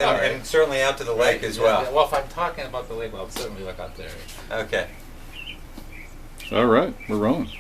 And certainly out to the lake as well. Well, if I'm talking about the lake, I'll certainly look out there. Okay. All right, we're rolling.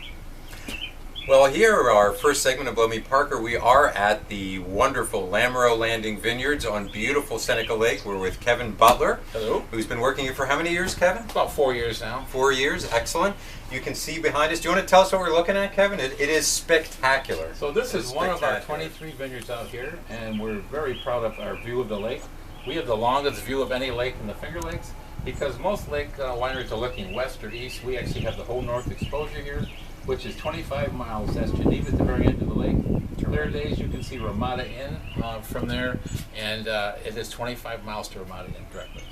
Well, here, our first segment of Blow Me Parker, we are at the wonderful Lamoreaux Landing Vineyards on beautiful Seneca Lake. We're with Kevin Butler. Hello. Who's been working here for how many years, Kevin? About 4 years now. 4 years, excellent. You can see behind us. Do you want to tell us what we're looking at, Kevin? It is spectacular. So this is one of our 23 vineyards out here, and we're very proud of our view of the lake. We have the longest view of any lake in the Finger Lakes because most lake wineries are looking west or east. We actually have the whole north exposure here, which is 25 miles. That's Geneva at the very end of the lake. Clear days, you can see Ramada Inn from there, and it is 25 miles to Ramada Inn directly.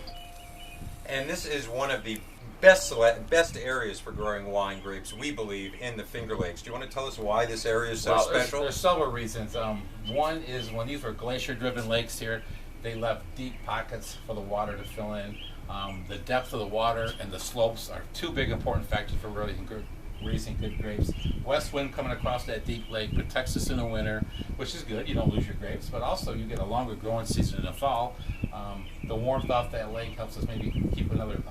And this is one of the best areas for growing wine grapes, we believe, in the Finger Lakes. Do you want to tell us why this area is so special? There's several reasons. One is when these were glacier-driven lakes here, they left deep pockets for the water to fill in. The depth of the water and the slopes are two big important factors for raising good grapes. West wind coming across that deep lake protects us in the winter, which is good. You don't lose your grapes, but also you get a longer growing season in the fall. The warmth off that lake helps us maybe keep another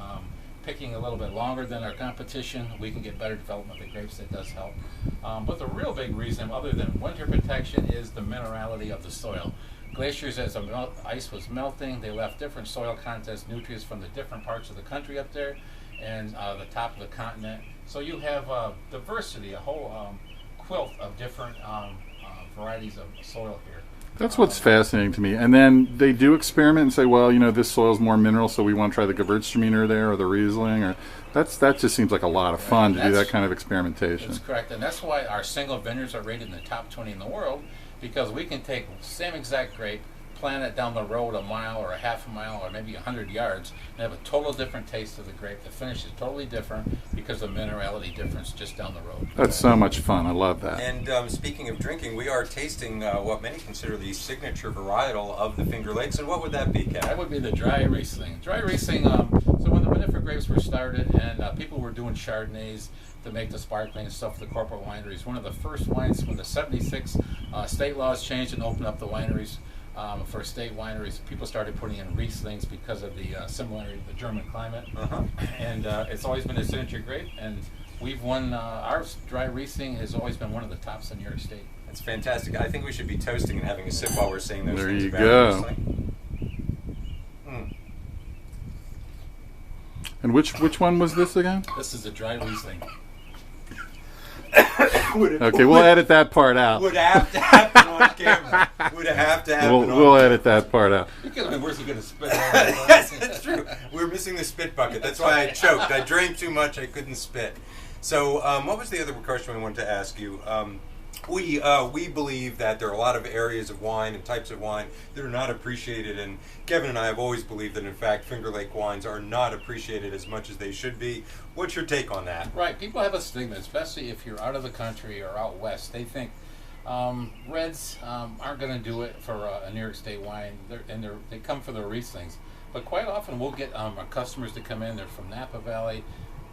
picking a little bit longer than our competition. We can get better development of the grapes. That does help. But the real big reason, other than winter protection, is the minerality of the soil. Glaciers, as the ice was melting, they left different soil contents, nutrients from the different parts of the country up there and the top of the continent. So you have diversity, a whole quilt of different varieties of soil here. That's what's fascinating to me. And then they do experiment and say, well, you know, this soil's more mineral, so we want to try the Gewürztraminer there or the Riesling. Or that just seems like a lot of fun to do that kind of experimentation. That's correct, and that's why our single vineyards are rated in the top 20 in the world, because we can take the same exact grape, plant it down the road a mile or a half a mile or maybe 100 yards and have a total different taste of the grape. The finish is totally different because of minerality difference just down the road. That's so much fun. I love that. And speaking of drinking, we are tasting what many consider the signature varietal of the Finger Lakes. And what would that be, Kevin? That would be the dry Riesling. Dry Riesling, so when the vinifera grapes were started and people were doing Chardonnays to make the sparkling and stuff for the corporate wineries, one of the first wines when the 76 state laws changed and opened up the wineries for state wineries, people started putting in Rieslings because of the similarity to the German climate. And it's always been a signature grape, and we've won, our dry Riesling has always been one of the tops in New York State. That's fantastic. I think we should be toasting and having a sip while we're saying those things about Riesling. And which one was this again? This is the dry Riesling. Okay, we'll edit that part out. Would have to happen on camera. Would have to happen on camera. We'll edit that part out. It could have been worse. You could have spit. Yes, that's true. We're missing the spit bucket. That's why I choked. I drank too much. I couldn't spit. So, what was the other question I wanted to ask you? We believe that there are a lot of areas of wine and types of wine that are not appreciated, and Kevin and I have always believed that, in fact, Finger Lake wines are not appreciated as much as they should be. What's your take on that? Right. People have a stigma, especially if you're out of the country or out west. They think reds aren't going to do it for a New York State wine, they come for their Rieslings. But quite often we'll get our customers to come in. They're from Napa Valley,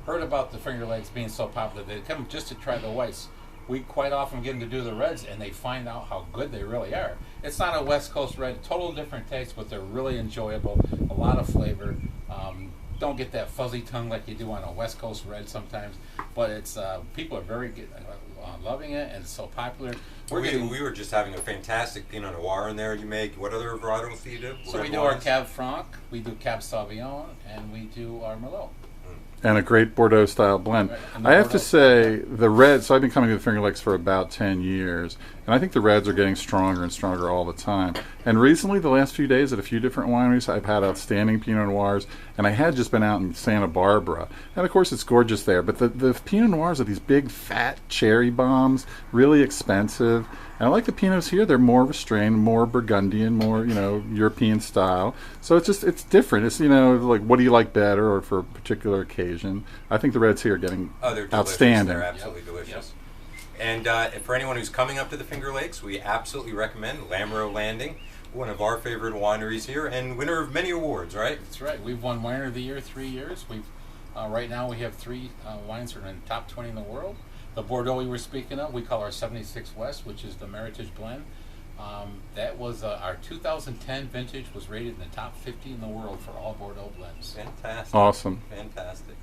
heard about the Finger Lakes being so popular. They come just to try the whites. We quite often get them to do the reds, and they find out how good they really are. It's not a West Coast red, total different taste, but they're really enjoyable, a lot of flavor. Don't get that fuzzy tongue like you do on a West Coast red sometimes, but it's people are very good, loving it, and it's so popular. We were just having a fantastic Pinot Noir in there you make. What other varietals do you do? So we do our Cab Franc, we do Cab Sauvignon, and we do our Merlot. And a great Bordeaux-style blend. Right. I have to say, the reds, so I've been coming to the Finger Lakes for about 10 years, and I think the reds are getting stronger and stronger all the time. And recently, the last few days at a few different wineries, I've had outstanding Pinot Noirs, and I had just been out in Santa Barbara. And of course, it's gorgeous there, but the Pinot Noirs are these big, fat cherry bombs, really expensive. And I like the Pinots here. They're more restrained, more Burgundian, more, European style. So it's different. It's, like, what do you like better or for a particular occasion? I think the reds here are getting outstanding. They're absolutely delicious. And for anyone who's coming up to the Finger Lakes, we absolutely recommend Lamoreaux Landing, one of our favorite wineries here, and winner of many awards, right? That's right. We've won Winer of the Year 3 years. Right now we have 3 wines that are in the top 20 in the world. The Bordeaux we were speaking of, we call our 76 West, which is the Meritage blend. That was our 2010 vintage, was rated in the top 50 in the world for all Bordeaux blends. Fantastic. Awesome. Fantastic.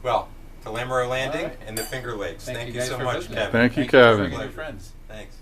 Well, to Lamoreaux Landing All right. and the Finger Lakes. Thank you guys so for much, visiting. Kevin. Thank you, For Kevin. bringing your friends. Thanks.